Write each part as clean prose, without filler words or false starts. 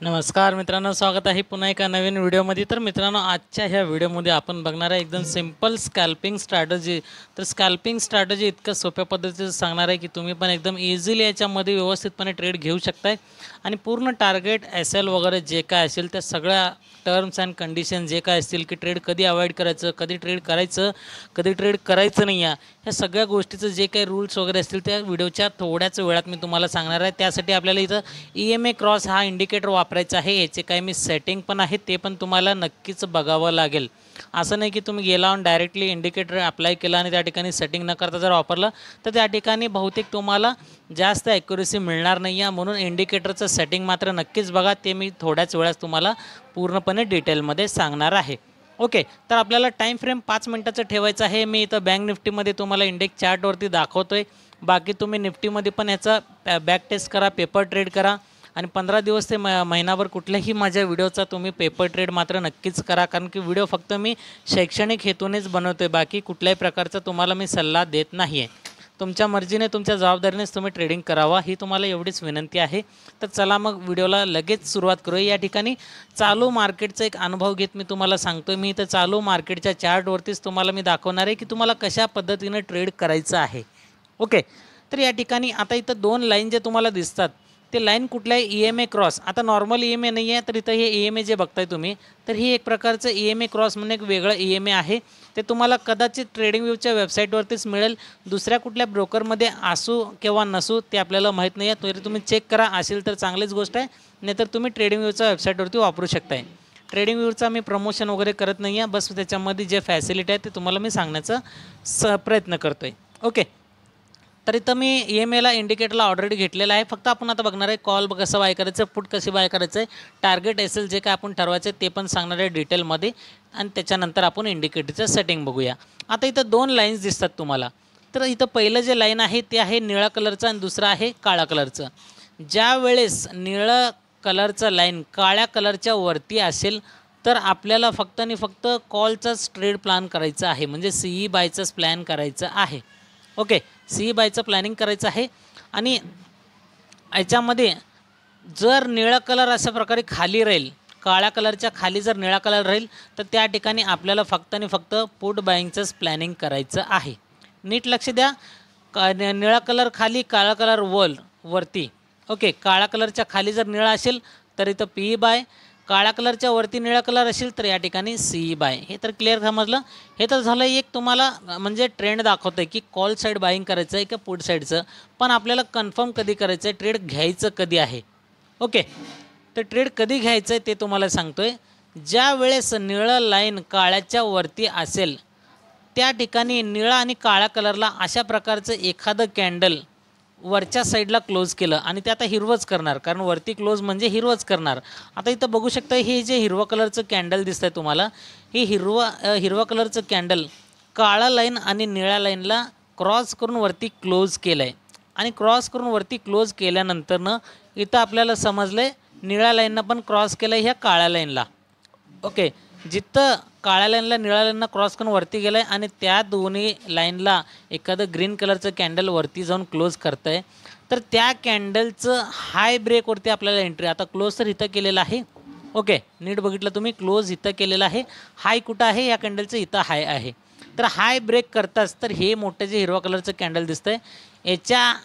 नमस्कार मित्रांनो, स्वागत आहे पुन्हा एका नवीन व्हिडिओमध्ये। तर मित्रांनो, आजच्या ह्या व्हिडिओमध्ये आपण बघणार आहे एकदम सिंपल स्कॅल्पिंग स्ट्रॅटजी। तर स्कॅल्पिंग स्ट्रॅटजी इतकं सोप्या पद्धतीचं सांगणार आहे की तुम्ही पण एकदम इझिली याच्यामध्ये व्यवस्थितपणे ट्रेड घेऊ शकताय आणि पूर्ण टार्गेट एसएल वगैरे जे काय असेल त्या सगळ्या टर्म्स अँड कंडिशन जे काय असतील की ट्रेड कधी अवॉइड करायचं, कधी ट्रेड करायचं, कधी ट्रेड करायचं नाही, ह्या सगळ्या गोष्टीचं जे काही रूल्स वगैरे असतील त्या व्हिडिओच्या थोड्याच वेळात मी तुम्हाला सांगणार आहे। त्यासाठी आपल्याला इथं EMA क्रॉस हा इंडिकेटर वापरायचा आहे। याचे काही मी सेटिंग पण आहे, ते पण तुम्हाला नक्कीच बघावं लागेल। असं नाही की तुम्ही गेला आणि डायरेक्टली इंडिकेटर अप्लाय केला आणि त्या ठिकाणी सेटिंग न करता जर वापरलं तर त्या ठिकाणी बहुतेक तुम्हाला जास्त ॲक्युरेसी मिळणार नाही आहे। म्हणून इंडिकेटरचं सेटिंग मात्र नक्कीच बघा, ते मी थोड्याच वेळात तुम्हाला पूर्णपणे डिटेलमध्ये सांगणार आहे। ओके, तर आपल्याला टाईम फ्रेम 5 मिनिटाचं ठेवायचं आहे। मी इथं बँक निफ्टीमध्ये तुम्हाला इंडेक्स चार्टवरती दाखवतोय। बाकी तुम्ही निफ्टीमध्ये पण ह्याचा बॅक टेस्ट करा, पेपर ट्रेड करा आणि 15 दिवस ते महिनाभर कुठल्याही माझ्या व्हिडिओचा तुम्ही पेपर ट्रेड मात्र नक्कीच करा, कारण की व्हिडिओ फक्त मी शैक्षणिक हेतूनेच बनवतोय, बाकी कुठल्याही प्रकारचा तुम्हाला मी सल्ला देत नाही आहे। तुमच्या मर्जीने, तुमच्या जबाबदारीनेच तुम्ही ट्रेडिंग करावा, ही तुम्हाला एवढीच विनंती आहे। तर चला मग व्हिडिओला लगेच सुरुवात करूया। या ठिकाणी चालू मार्केटचा एक अनुभव घेत मी तुम्हाला सांगतोय। मी इथं चालू मार्केटच्या चार्टवरतीच तुम्हाला मी दाखवणार आहे की तुम्हाला कशा पद्धतीने ट्रेड करायचं आहे। ओके, तर या ठिकाणी आता इथं 2 लाईन जे तुम्हाला दिसतात ते लाईन कुठल्या आहे, EMA क्रॉस। आता नॉर्मल EMA नाही आहे, तर इथं हे EMA जे बघताय तुम्ही, तर ही एक प्रकारचं EMA क्रॉस म्हणून एक वेगळं EMA आहे। ते तुम्हाला कदाचित ट्रेडिंग व्ह्यूच्या वेबसाईटवरतीच मिळेल, दुसऱ्या कुठल्या ब्रोकरमध्ये असू किंवा नसू ते आपल्याला माहीत नाही आहे। तरी तुम्ही चेक करा, असेल तर चांगलीच गोष्ट आहे, नाहीतर तुम्ही ट्रेडिंग व्ह्यूच्या वेबसाईटवरती वापरू शकताय। ट्रेडिंग व्ह्यूचा मी प्रमोशन वगैरे करत नाही आहे, बस त्याच्यामध्ये जे फॅसिलिटी आहे ते तुम्हाला मी सांगण्याचा प्रयत्न करतो आहे। ओके, तर इथं मी EMAला इंडिकेटरला ऑलरेडी घेतलेला आहे। फक्त आपण आता बघणार आहे कॉल कसं बाय करायचं, पुट कशी बाय करायचं आहे, टार्गेट एसएल जे काय आपण ठरवायचं ते पण सांगणार आहे डिटेलमध्ये, आणि त्याच्यानंतर आपण इंडिकेटरचं सेटिंग बघूया। आता इथं 2 लाईन्स दिसतात तुम्हाला। तर इथं पहिलं जे लाईन आहे ते आहे निळा कलरचं आणि दुसरं आहे काळा कलरचं। ज्या वेळेस निळं कलरचं लाईन काळ्या कलरच्या वरती असेल तर आपल्याला फक्त आणि फक्त कॉलचाच ट्रेड प्लॅन करायचा आहे, म्हणजे CE बायचाच प्लॅन करायचं आहे। ओके, CE बायचं प्लॅनिंग करायचं आहे। आणि याच्यामध्ये जर निळा कलर अशा प्रकारे खाली राहील, काळ्या कलरच्या खाली जर निळा कलर राहील तर त्या ठिकाणी आपल्याला फक्त आणि फक्त पुट बाईंगचंच प्लॅनिंग करायचं आहे। नीट लक्ष द्या, निळा कलर खाली, काळा कलर वरती। ओके, काळ्या कलरच्या खाली जर निळा असेल तर इथं PE बाय, काळ्या कलरच्या वरती निळा कलर असेल तर या ठिकाणी CE बाय। हे तर क्लिअर समजलं। हे तर झालं एक तुम्हाला म्हणजे ट्रेंड दाखवतं आहे की कॉल साईड बाईंग करायचं आहे की पुट साईडचं, पण आपल्याला कन्फर्म कधी करायचं आहे, ट्रेड घ्यायचं कधी आहे। ओके, तर ट्रेड कधी घ्यायचं आहे ते तुम्हाला सांगतो आहे। ज्या वेळेस निळं लाईन काळ्याच्या वरती असेल त्या ठिकाणी निळा आणि काळ्या कलरला अशा प्रकारचं एखादं कॅन्डल वरच्या साईडला क्लोज केलं आणि ते आता हिरवंच करणार, कारण वरती क्लोज म्हणजे हिरवंच करणार। आता इथं बघू शकता, हे जे हिरवा कलरचं कॅन्डल दिसतंय तुम्हाला, हे हिरवा कलरचं कॅन्डल काळा लाईन आणि निळ्या लाईनला क्रॉस करून वरती क्लोज केलं आहे। आणि क्रॉस करून वरती क्लोज केल्यानंतरनं इथं आपल्याला समजलं आहे निळ्या लाईननं पण क्रॉस केलं आहे ह्या काळ्या लाईनला। ओके, जिथं काळ्या लाईनला निळ्या लाईनला क्रॉस करून वरती गेलं आहे आणि त्या दोन्ही लाईनला एखादं ग्रीन कलरचं कॅन्डल वरती जाऊन क्लोज करतं आहे, तर त्या कॅन्डलचं हाय ब्रेकवरती आपल्याला एंट्री। आता क्लोज तर इथं केलेलं आहे। ओके, नीट बघितलं तुम्ही, क्लोज इथं केलेलं आहे, हाय कुठं आहे, या कॅन्डलचं इथं हाय आहे। तर हाय ब्रेक करताच तर हे मोठं जे हिरवा कलरचं कॅन्डल दिसतंय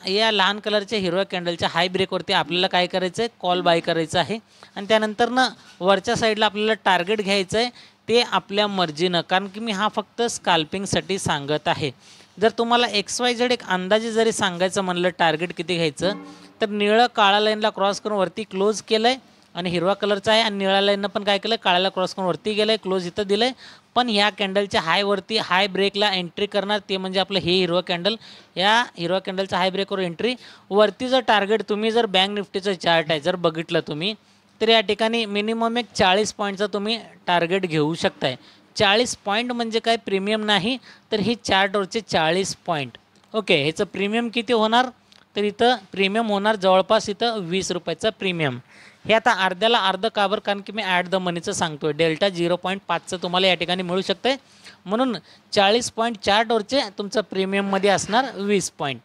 या लहान कलरच्या हिरव्या कॅन्डलच्या हाय ब्रेकवरती आपल्याला काय करायचं आहे, कॉल बाय करायचं आहे। आणि त्यानंतरनं वरच्या साईडला आपल्याला टार्गेट घ्यायचं आहे, ते आपल्या मर्जीनं, कारण की मी हा फक्त स्कॅल्पिंगसाठी सांगत आहे। जर तुम्हाला XYZ एक अंदाजे जरी सांगायचं म्हणलं टार्गेट किती घ्यायचं, तर निळं काळा लाईनला क्रॉस करून वरती क्लोज केलं आहे आणि हिरवा कलरचा आहे, आणि निळ्या लाईननं पण काय केलं, काळ्याला क्रॉस करून वरती गेलं आहे, क्लोज इथं दिलं आहे, पण ह्या कॅन्डलच्या हायवरती हाय ब्रेकला एंट्री करणार, ते म्हणजे आपलं हे हिरवं कॅन्डल, या हिरवा कॅन्डलच्या हाय ब्रेकवर एंट्री। वरती जर टार्गेट तुम्ही जर बँक निफ्टीचं चार्ट आहे जर बघितलं तुम्ही, तर या ठिकाणी मिनिमम एक 40 पॉईंटचा तुम्ही टार्गेट घेऊ शकताय। 40 पॉईंट म्हणजे काय, प्रीमियम नाही, तर ही चार्टवरचे 40 पॉईंट। ओके, ह्याचं प्रीमियम किती होणार, तर इथं प्रीमियम होणार जवळपास इथं 20 रुपयाचा प्रीमियम। हे आता अर्ध्याला अर्ध काबर, कारण की मी ॲट द मनीचं सांगतो आहे, डेल्टा 0.5चं तुम्हाला या ठिकाणी मिळू शकतं आहे, म्हणून 40 पॉईंट चार्टवरचे तुमचं प्रीमियममध्ये असणार 20 पॉईंट।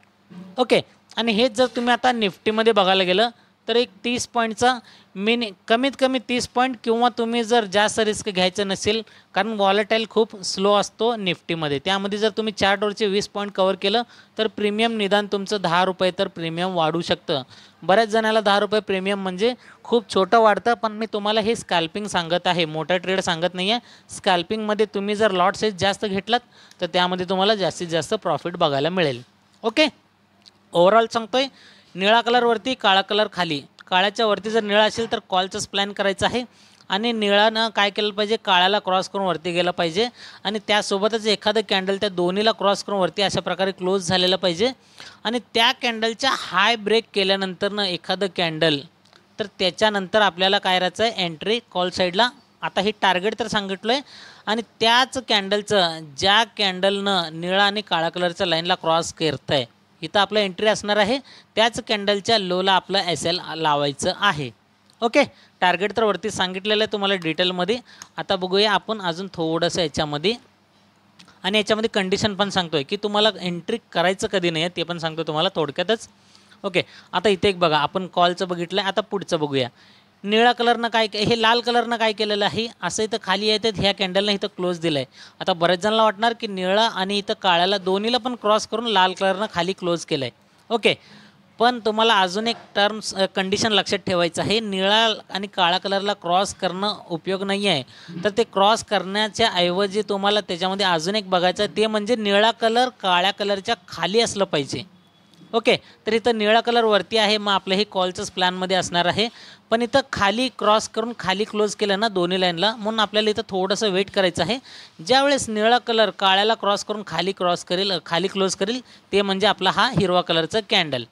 ओके, आणि हेच जर तुम्ही आता निफ्टीमध्ये बघायला गेलं तर एक 30 पॉईंटचा कमीत कमी 30 पॉईंट, किंवा तुम्ही जर जास्त रिस्क घ्यायचं नसेल, कारण वॉलेटाईल खूप स्लो असतो निफ्टीमध्ये, त्यामध्ये जर तुम्ही चार्टवरचे 20 पॉईंट कवर केलं तर प्रीमियम निदान तुमचं 10 रुपये तर प्रीमियम वाढू शकतं. बऱ्याच जणाला 10 रुपये प्रीमियम म्हणजे खूप छोटं वाढतं, पण मी तुम्हाला हे स्कॅल्पिंग सांगत आहे, मोठा ट्रेड सांगत नाही आहे. स्कॅल्पिंगमध्ये तुम्ही जर लॉट साईज जास्त घेतलात तर त्यामध्ये तुम्हाला जास्तीत जास्त प्रॉफिट बघायला मिळेल. ओके, ओव्हरऑल सांगतोय, निळा कलरवरती काळा कलर खाली, काळ्याच्या वरती जर निळा असेल तर कॉलचाच प्लॅन करायचा आहे, आणि निळानं काय केलं पाहिजे, काळ्याला क्रॉस करून वरती गेलं पाहिजे, आणि त्यासोबतच एखादं कॅन्डल त्या दोन्हीला क्रॉस करून वरती अशा प्रकारे क्लोज झालेलं पाहिजे, आणि त्या कॅन्डलच्या हाय ब्रेक केल्यानंतरनं एखादं कॅन्डल, तर त्याच्यानंतर आपल्याला काय करायचं आहे, एंट्री कॉल साईडला. आता ही टार्गेट तर सांगितलं आहे, आणि त्याच कॅन्डलचं, ज्या कॅन्डलनं निळा आणि काळा कलरच्या लाईनला क्रॉस करतं आहे, इथं आपलं एंट्री असणार आहे, त्याच कॅन्डलच्या लोला आपलं SL लावायचं आहे. ओके, टार्गेट तर वरती सांगितलेलं आहे तुम्हाला डिटेलमध्ये. आता बघूया आपण अजून थोडंसं याच्यामध्ये, आणि याच्यामध्ये कंडिशन पण सांगतो आहे की तुम्हाला एंट्री करायचं कधी नाही आहे ते पण सांगतो तुम्हाला थोडक्यातच. ओके, आता इथे एक बघा, आपण कॉलचं बघितलं आहे, आता पुढचं बघूया. निळा कलरनं काय, हे लाल कलरनं काय केलेलं आहे, असं इथं खाली येतं, ह्या कॅन्डलनं इथं क्लोज दिलं आहे. आता बऱ्याच जणांना वाटणार की निळा आणि इथं काळ्याला दोन्हीला पण क्रॉस करून लाल कलरनं खाली क्लोज केलं आहे. ओके, पण तुम्हाला अजून एक टर्म्स कंडिशन लक्षात ठेवायचं आहे, निळा आणि काळा कलरला क्रॉस करणं उपयोग नाही आहे, तर ते क्रॉस करण्याच्या ऐवजी तुम्हाला त्याच्यामध्ये अजून एक बघायचं आहे, ते म्हणजे निळा कलर काळ्या कलरच्या खाली असलं पाहिजे. ओके, तर इथं निळा कलर वरती आहे, मग आपलं हे कॉलचंच प्लॅनमध्ये असणार आहे, पण इथं खाली क्रॉस करून खाली क्लोज केलं ना दोन्ही लाईनला, म्हणून आपल्याला इथं थोडंसं वेट करायचं आहे. ज्यावेळेस निळा कलर काळ्याला क्रॉस करून खाली खाली क्लोज करेल, ते म्हणजे आपला हा हिरवा कलरचा कॅन्डल.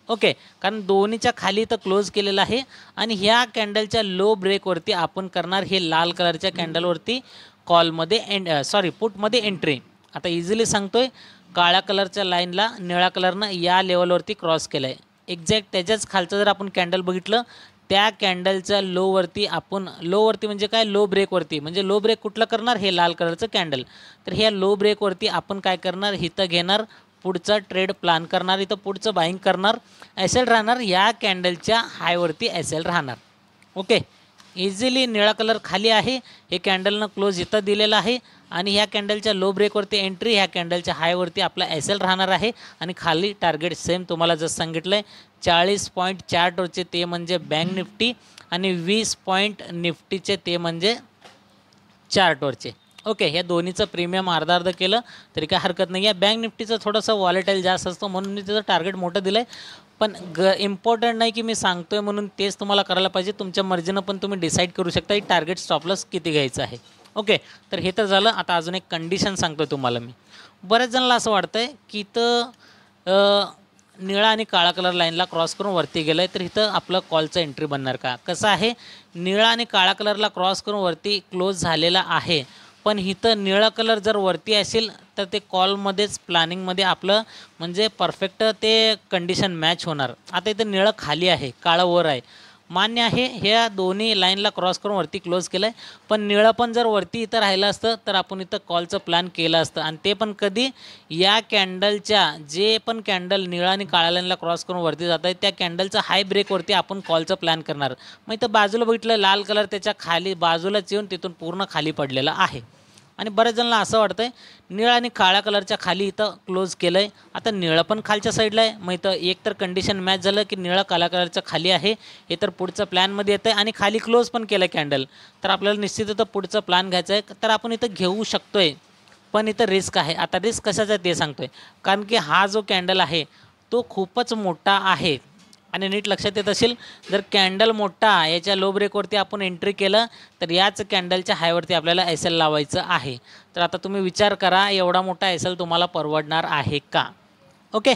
ओके, कारण दोन्हीच्या खाली इथं क्लोज केलेलं आहे, आणि ह्या कॅन्डलच्या लो ब्रेकवरती आपण करणार हे लाल कलरच्या कॅन्डलवरती कॉलमध्ये पुटमध्ये एंट्री. आता इझिली सांगतोय, काळ्या कलरच्या लाईनला निळ्या कलरनं या लेवलवरती क्रॉस केलं आहे, एक्झॅक्ट त्याच्याच खालचं जर आपण कॅन्डल बघितलं, त्या कॅन्डलच्या लोवरती आपण, लोवरती म्हणजे काय, लो ब्रेकवरती, म्हणजे लो ब्रेक कुठलं करणार, हे लाल कलरचं कॅन्डल, तर ह्या लो ब्रेकवरती आपण काय करणार, इथं घेणार, पुढचा ट्रेड प्लॅन करणार, इथं पुढचं बाईंग करणार, SL राहणार, या कॅन्डलच्या हायवरती SL राहणार. ओके, इझिली निळा कलर खाली आहे, हे कॅन्डलनं क्लोज इथं दिलेलं आहे, आणि ह्या कॅन्डलच्या लो ब्रेकवरती एंट्री, ह्या कॅन्डलच्या हायवरती आपला SL राहणार आहे, आणि खाली टार्गेट सेम तुम्हाला जसं सांगितलं आहे 40 पॉईंट चार्टवरचे ते म्हणजे बँक निफ्टी, आणि 20 पॉईंट निफ्टीचे ते म्हणजे चार्टवरचे. ओके, ह्या दोन्हीचं प्रीमियम अर्धा अर्ध केलं तरी काय हरकत नाही आहे. बँक निफ्टीचं थोडंसं वॉलेटाईल जास्त असतं म्हणून मी त्याचं टार्गेट मोठं दिलं आहे, पण इम्पॉर्टंट नाही की मी सांगतोय म्हणून तेच तुम्हाला करायला पाहिजे, तुमच्या मर्जीनं पण तुम्ही डिसाईड करू शकता की टार्गेट स्टॉपलॉस किती घ्यायचं आहे. ओके, तर हे तर झालं. आता अजून एक कंडिशन सांगतोय तुम्हाला मी. बऱ्याच जणांना असं वाटतं आहे की इथं निळा आणि काळा कलर लाईनला क्रॉस करून वरती गेलं आहे, तर इथं आपलं कॉलचं एंट्री बनणार का. कसं आहे, निळा आणि काळा कलरला क्रॉस करून वरती क्लोज झालेला आहे, पण इथं निळा कलर जर वरती असेल तर ते कॉलमध्येच प्लॅनिंगमध्ये आपलं म्हणजे परफेक्ट ते कंडिशन मॅच होणार. आता इथं निळं खाली आहे, काळं वर आहे, मान्य आहे, ह्या दोन्ही लाईनला क्रॉस करून वरती क्लोज केलं आहे, पण निळं पण जर वरती इथं राहिलं असतं तर आपण इथं कॉलचं प्लॅन केलं असतं, आणि ते पण कधी, या कॅन्डलच्या, जे पण कॅन्डल निळा आणि काळ्या लाईनला क्रॉस करून वरती जात आहे त्या कॅन्डलचा हाय ब्रेकवरती आपण कॉलचं प्लॅन करणार. मग इथं बाजूला बघितलं लाल कलर त्याच्या खाली बाजूलाच येऊन तिथून पूर्ण खाली पडलेला आहे, आणि बऱ्याच जणांना असं वाटतं आहे निळा आणि काळ्या कलरच्या खाली इथं क्लोज केलं आहे. आता निळं पण खालच्या साईडला आहे, मग इथं एक तर कंडिशन मॅच झालं की निळा काळ्या कलरच्या खाली आहे, हे तर पुढचं प्लॅनमध्ये येतं आहे, आणि खाली क्लोज पण केलं कॅन्डल, तर आपल्याला निश्चित इथं पुढचं प्लॅन घ्यायचं आहे, तर आपण इथं घेऊ शकतो आहे, पण इथं रिस्क आहे. आता रिस्क कशाचा आहे ते सांगतो आहे, कारण की हा जो कॅन्डल आहे तो खूपच मोठा आहे, आणि नीट लक्षात येत असेल, जर कॅन्डल मोठा याच्या लो ब्रेकवरती आपण एंट्री केलं तर याच कॅन्डलच्या हायवरती आपल्याला SL लावायचं आहे. तर आता तुम्ही विचार करा, एवढा मोठा SL तुम्हाला परवडणार आहे का. ओके,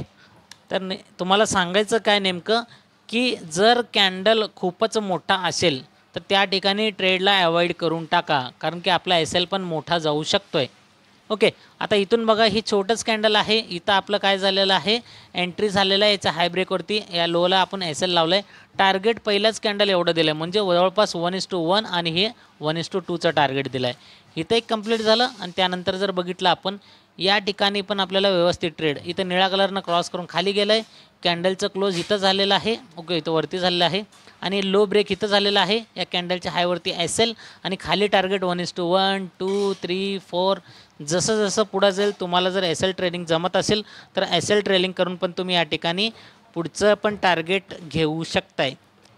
तर तुम्हाला सांगायचं काय नेमकं, की जर कॅन्डल खूपच मोठा असेल तर त्या ठिकाणी ट्रेडला अवॉइड करून टाका, कारण की आपला SL पण मोठा जाऊ शकतो आहे. ओके, आता इथून बघा, ही छोटंच कॅन्डल आहे, इथं आपलं काय झालेलं आहे, एंट्री झालेलं आहे, याच्या हाय ब्रेकवरती या लोला आपण SL लावलं आहे, टार्गेट पहिलाच कॅन्डल एवढं दिलं आहे, म्हणजे जवळपास 1:1 आणि हे 1:2चं टार्गेट दिलं आहे. इथं एक कंप्लीट झालं, आणि त्यानंतर जर बघितलं आपण या ठिकाणी पण आपल्याला व्यवस्थित ट्रेड, इथं निळ्या कलरनं क्रॉस करून खाली गेलं आहे, कॅन्डलचं क्लोज इथं झालेलं आहे, ओके, इथं वरती झालेलं आहे आणि लो ब्रेक इथं झालेला आहे या कॅन्डलच्या हायवरती SL आणि खाली टार्गेट 1:1 2 3 4. जसं जसं पुढं जाईल तुम्हाला जर SL ट्रेडिंग जमत असेल तर SL ट्रेडिंग करून पण तुम्ही या ठिकाणी पुढचं पण टार्गेट घेऊ शकताय.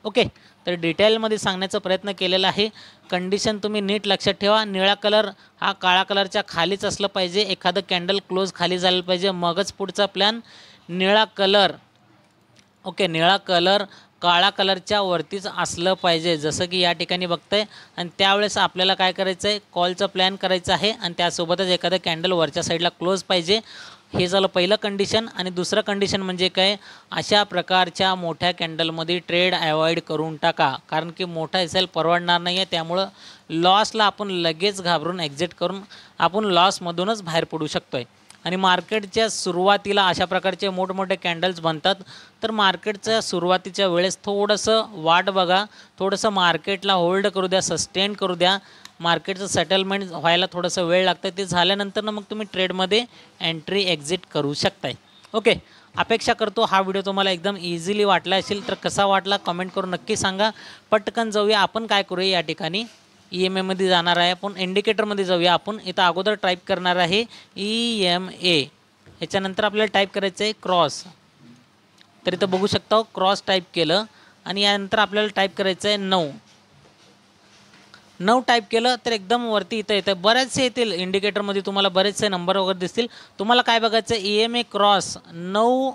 ओके, तर डिटेलमध्ये सांगण्याचा प्रयत्न केलेला आहे. कंडिशन तुम्ही नीट लक्षात ठेवा. निळा कलर हा काळा कलरच्या खालीच असलं पाहिजे, एखादं कॅन्डल क्लोज खाली झालं पाहिजे, मगच पुढचा प्लॅन. निळा कलर, ओके, निळा कलर काळा कलरच्या वरतीच असलं पाहिजे, जसं की या ठिकाणी बघताय. आणि त्यावेळेस आपल्याला काय करायचं आहे, कॉलचा प्लॅन करायचा आहे आणि त्यासोबतच एखादं कॅन्डल वरच्या साईडला क्लोज पाहिजे. हे झालं पहिलं कंडिशन. आणि दुसरं कंडिशन म्हणजे काय, अशा प्रकारच्या मोठ्या कॅन्डलमध्ये ट्रेड अवॉइड करून टाका, कारण की मोठा SL परवडणार नाही आहे. त्यामुळं लॉसला आपण लगेच घाबरून एक्झिट करून आपण लॉसमधूनच बाहेर पडू शकतो आहे. आणि मार्केटच्या सुरुवातीला अशा प्रकारचे मोठमोठे कॅन्डल्स बनतात, तर मार्केटच्या सुरुवातीच्या वेळेस थोडंसं वाट बघा, थोडंसं मार्केटला होल्ड करू द्या, सस्टेन करू द्या. मार्केटचं सेटलमेंट व्हायला थोडंसं वेळ लागतं, ते झाल्यानंतर मग तुम्ही ट्रेडमध्ये एंट्री एक्झिट करू शकताय. ओके, अपेक्षा करतो हा व्हिडिओ तुम्हाला एकदम इझिली वाटला असेल. तर कसा वाटला कमेंट करून नक्की सांगा. पटकन जाऊया, आपण काय करूया या ठिकाणी EMAमध्ये जाणार आहे आपण, इंडिकेटरमध्ये जाऊया आपण. इथं अगोदर टाईप करणार आहे EMA, ह्याच्यानंतर आपल्याला टाईप करायचं आहे क्रॉस. तर इथं बघू शकता क्रॉस टाईप केलं आणि यानंतर आपल्याला टाईप करायचं आहे 9 टाईप केलं तर एकदम वरती इथं येतं. बरेचसे येतील इंडिकेटरमध्ये, तुम्हाला बरेचसे नंबर वगैरे दिसतील. तुम्हाला काय बघायचं आहे, EMA क्रॉस 9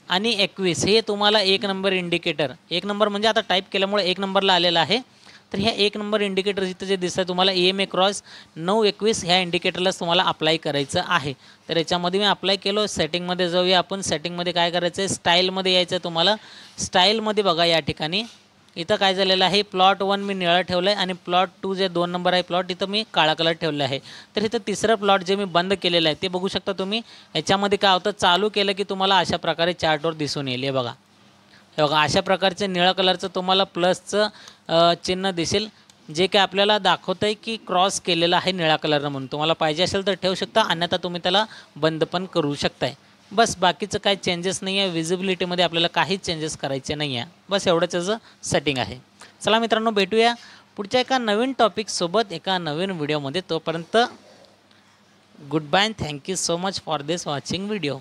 आणि 21 हे तुम्हाला 1 नंबर इंडिकेटर. 1 नंबर म्हणजे आता टाईप केल्यामुळे 1 नंबरला आलेला आहे. तर ह्या 1 नंबर इंडिकेटर इथं जे दिसतं तुम्हाला EMA क्रॉस 9-21 ह्या इंडिकेटरलाच तुम्हाला अप्लाय करायचं आहे. तर याच्यामध्ये मी अप्लाय केलो. सेटिंगमध्ये जाऊया आपण. सेटिंगमध्ये काय करायचं आहे, स्टाईलमध्ये यायचं आहे तुम्हाला. स्टाईलमध्ये बघा या ठिकाणी इथं काय झालेलं आहे, प्लॉट 1 मी निळा ठेवलं आहे आणि प्लॉट 2 जे 2 नंबर आहे प्लॉट इथं मी काळा कलर ठेवलं आहे. तर इथं तिसरं प्लॉट जे मी बंद केलेलं आहे ते बघू शकता तुम्ही. याच्यामध्ये काय होतं, चालू केलं की तुम्हाला अशा प्रकारे चार्टवर दिसून येईल. हे बघा, हे बघा, अशा प्रकारचे निळ्या कलरचं तुम्हाला प्लसचं चिन्ह दिसेल, जे की आपल्याला दाखवतं आहे की क्रॉस केलेलं आहे निळ्या कलरनं. म्हणून तुम्हाला पाहिजे असेल तर ठेवू शकता, अन्यथा तुम्ही त्याला बंद पण करू शकताय. बस, बाकीचं काही चेंजेस नाही आहे. विजिबिलिटीमध्ये आपल्याला काहीच चेंजेस करायचे नाही आहे. बस एवढंच याचं सेटिंग आहे. चला मित्रांनो, भेटूया पुढच्या एका नवीन टॉपिकसोबत एका नवीन व्हिडिओमध्ये. तोपर्यंत good bye, thank you so much for this watching video.